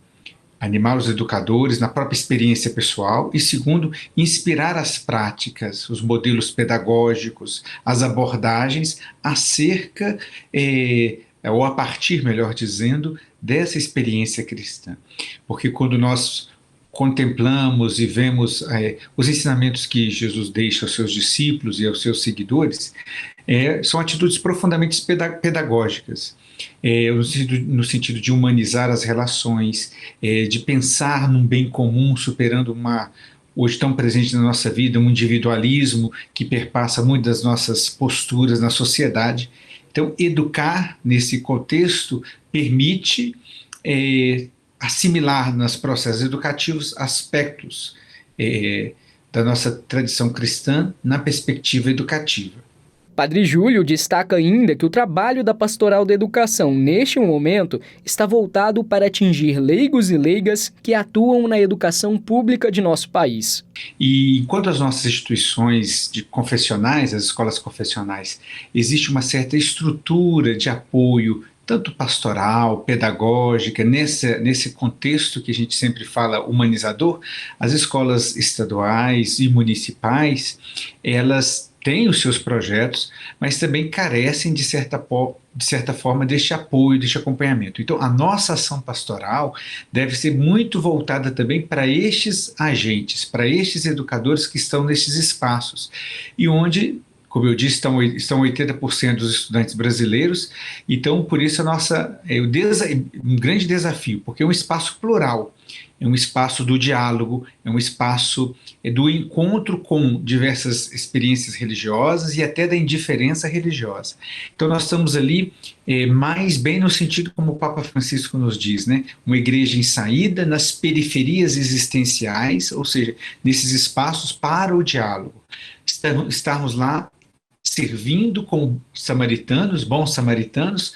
animar os educadores na própria experiência pessoal e, segundo, inspirar as práticas, os modelos pedagógicos, as abordagens acerca, ou a partir, melhor dizendo, dessa experiência cristã. Porque quando nós contemplamos e vemos os ensinamentos que Jesus deixa aos seus discípulos e aos seus seguidores, são atitudes profundamente pedagógicas, no sentido de humanizar as relações, de pensar num bem comum, superando hoje tão presente na nossa vida, um individualismo que perpassa muitas das nossas posturas na sociedade. Então, educar nesse contexto permite assimilar nos processos educativos aspectos da nossa tradição cristã na perspectiva educativa. Padre Júlio destaca ainda que o trabalho da Pastoral da Educação, neste momento, está voltado para atingir leigos e leigas que atuam na educação pública de nosso país. E enquanto as nossas instituições confessionais, as escolas confessionais, existe uma certa estrutura de apoio, tanto pastoral, pedagógica, nesse contexto que a gente sempre fala humanizador, as escolas estaduais e municipais, elas têm os seus projetos, mas também carecem de certa forma deste apoio, deste acompanhamento. Então, a nossa ação pastoral deve ser muito voltada também para estes agentes, para estes educadores que estão nesses espaços, e onde, como eu disse, estão 80% dos estudantes brasileiros. Então, por isso um grande desafio, porque é um espaço plural, é um espaço do diálogo, é um espaço do encontro com diversas experiências religiosas e até da indiferença religiosa. Então nós estamos ali mais bem no sentido como o Papa Francisco nos diz, né? Uma igreja em saída nas periferias existenciais, ou seja, nesses espaços para o diálogo. Estarmos lá servindo com samaritanos, bons samaritanos,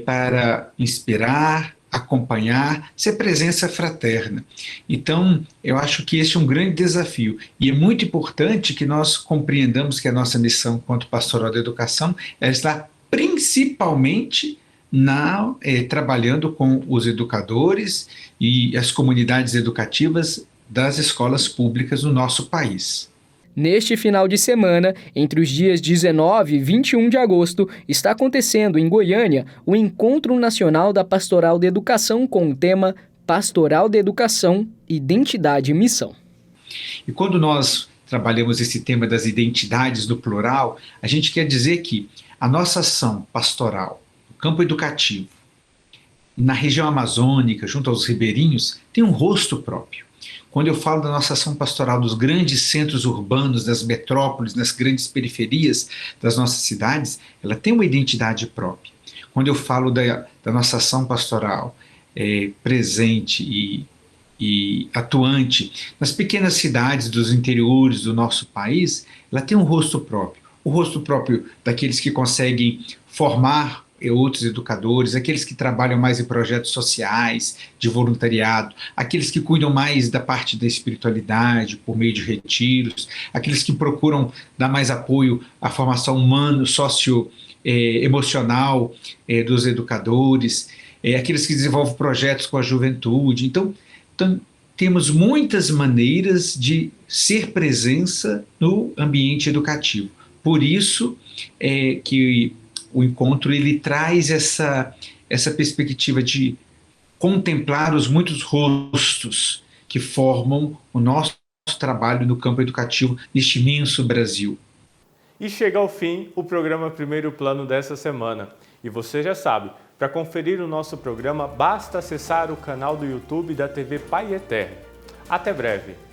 para inspirar, acompanhar, ser presença fraterna. Então, eu acho que esse é um grande desafio, e é muito importante que nós compreendamos que a nossa missão quanto pastoral da educação está principalmente trabalhando com os educadores e as comunidades educativas das escolas públicas no nosso país. Neste final de semana, entre os dias 19 e 21 de agosto, está acontecendo em Goiânia o Encontro Nacional da Pastoral da Educação com o tema Pastoral da Educação, Identidade e Missão. E quando nós trabalhamos esse tema das identidades no plural, a gente quer dizer que a nossa ação pastoral, no campo educativo, na região amazônica, junto aos ribeirinhos, tem um rosto próprio. Quando eu falo da nossa ação pastoral dos grandes centros urbanos, das metrópoles, nas grandes periferias das nossas cidades, ela tem uma identidade própria. Quando eu falo da nossa ação pastoral presente e atuante nas pequenas cidades dos interiores do nosso país, ela tem um rosto próprio. o rosto próprio daqueles que conseguem formar outros educadores, aqueles que trabalham mais em projetos sociais, de voluntariado, aqueles que cuidam mais da parte da espiritualidade por meio de retiros, aqueles que procuram dar mais apoio à formação humana, socioemocional dos educadores, aqueles que desenvolvem projetos com a juventude. Então, temos muitas maneiras de ser presença no ambiente educativo. Por isso que o encontro ele traz essa perspectiva de contemplar os muitos rostos que formam o nosso trabalho no campo educativo neste imenso Brasil. E chega ao fim o programa Primeiro Plano dessa semana. E você já sabe, para conferir o nosso programa, basta acessar o canal do YouTube da TV Pai Eterno. Até breve!